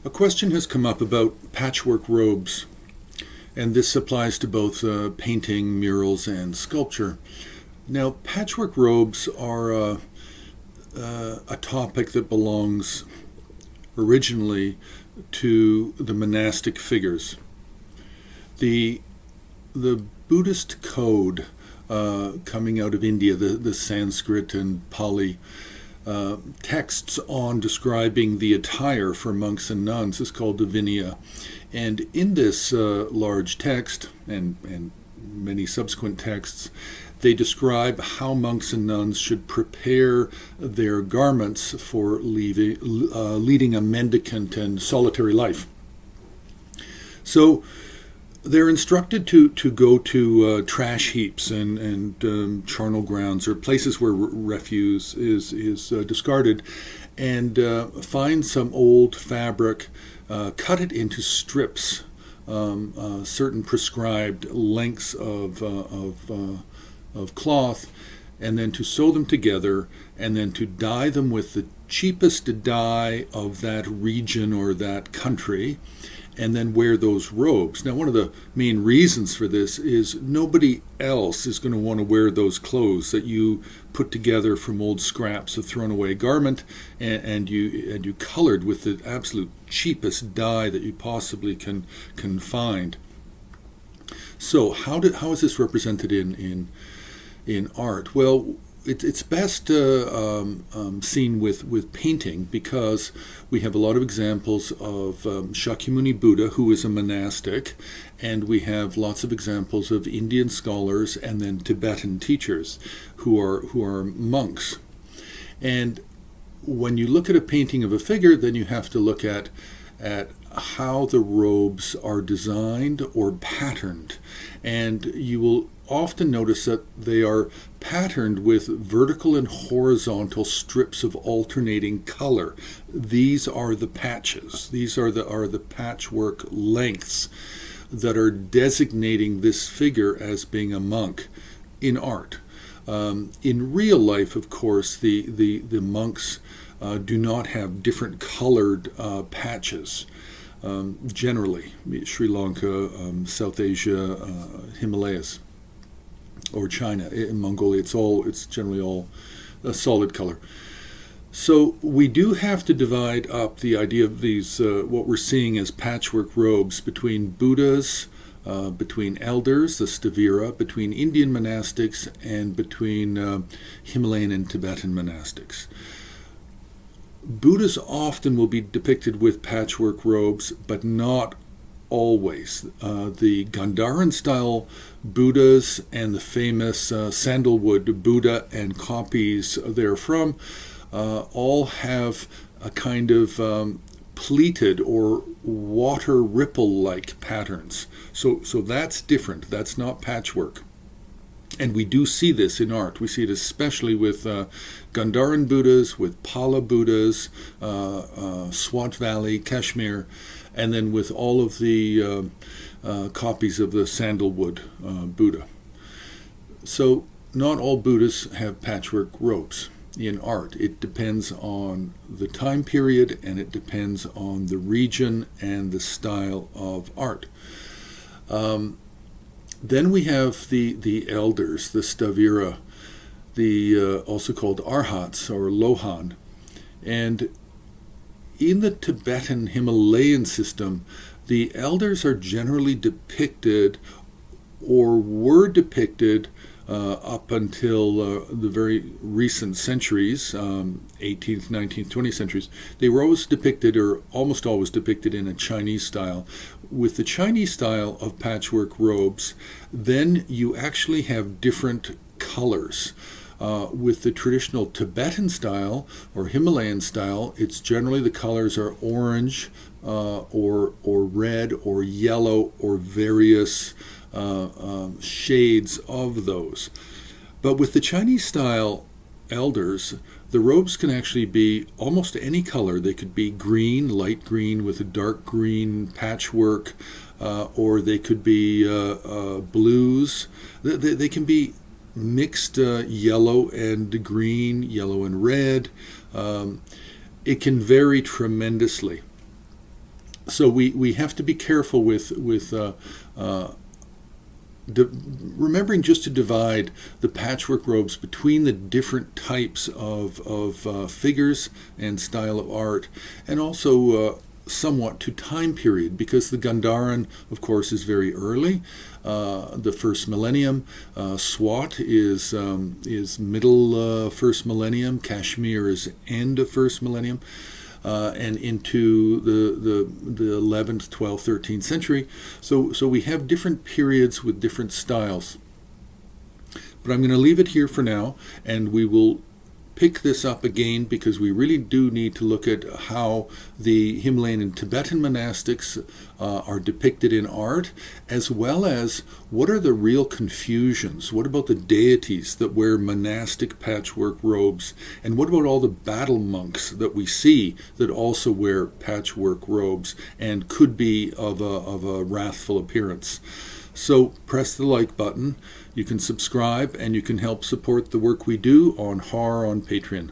A question has come up about patchwork robes, and this applies to both painting, murals, and sculpture. Now, patchwork robes are a topic that belongs originally to the monastic figures. The Buddhist code coming out of India, the Sanskrit and Pali texts on describing the attire for monks and nuns is called the Vinaya. And in this large text, and many subsequent texts, they describe how monks and nuns should prepare their garments for leading a mendicant and solitary life. So they're instructed to go to trash heaps and charnel grounds or places where refuse is discarded, and find some old fabric, cut it into strips, certain prescribed lengths of cloth, and then to sew them together, and then to dye them with the cheapest dye of that region or that country, and then wear those robes. Now, one of the main reasons for this is nobody else is going to want to wear those clothes that you put together from old scraps of thrown away garment, and you colored with the absolute cheapest dye that you possibly can find. So how is this represented in art? Well, it's best seen with painting, because we have a lot of examples of Shakyamuni Buddha, who is a monastic, and we have lots of examples of Indian scholars and then Tibetan teachers who are monks. And when you look at a painting of a figure, then you have to look at how the robes are designed or patterned, and you will often notice that they are patterned with vertical and horizontal strips of alternating color. These are the patches. These are the patchwork lengths that are designating this figure as being a monk in art. In real life, of course, the monks do not have different colored patches. Generally, Sri Lanka, South Asia, Himalayas, or China, in Mongolia, it's generally all a solid color. So we do have to divide up the idea of these, what we're seeing as patchwork robes, between Buddhas, between elders, the Stavira, between Indian monastics, and between Himalayan and Tibetan monastics. Buddhas often will be depicted with patchwork robes, but not always. The Gandharan style Buddhas and the famous sandalwood Buddha and copies therefrom all have a kind of pleated or water ripple-like patterns. So that's different. That's not patchwork. And we do see this in art. We see it especially with Gandharan Buddhas, with Pala Buddhas, Swat Valley, Kashmir, and then with all of the copies of the sandalwood Buddha. So not all Buddhists have patchwork robes in art. It depends on the time period, and it depends on the region and the style of art. Then we have the elders, the Stavira, the also called Arhats or Lohan. And in the Tibetan Himalayan system, the elders are generally depicted, or were depicted up until the very recent centuries, 18th, 19th, 20th centuries. They were always depicted, or almost always depicted, in a Chinese style. With the Chinese style of patchwork robes, then you actually have different colors. With the traditional Tibetan style or Himalayan style, it's generally the colors are orange or red or yellow or various shades of those. But with the Chinese style elders, the robes can actually be almost any color. They could be green, light green with a dark green patchwork, or they could be blues. They can be mixed yellow and green, yellow and red. It can vary tremendously. So we have to be careful with remembering just to divide the patchwork robes between the different types of figures and style of art, and also somewhat to time period, because the Gandharan, of course, is very early, the first millennium. Swat is middle first millennium. Kashmir is end of first millennium. And into the 11th, 12th, 13th century. So we have different periods with different styles. But I'm going to leave it here for now, and we will pick this up again, because we really do need to look at how the Himalayan and Tibetan monastics are depicted in art, as well as what are the real confusions. What about the deities that wear monastic patchwork robes? And what about all the battle monks that we see that also wear patchwork robes and could be of a wrathful appearance? So press the like button. You can subscribe, and you can help support the work we do on HAR on Patreon.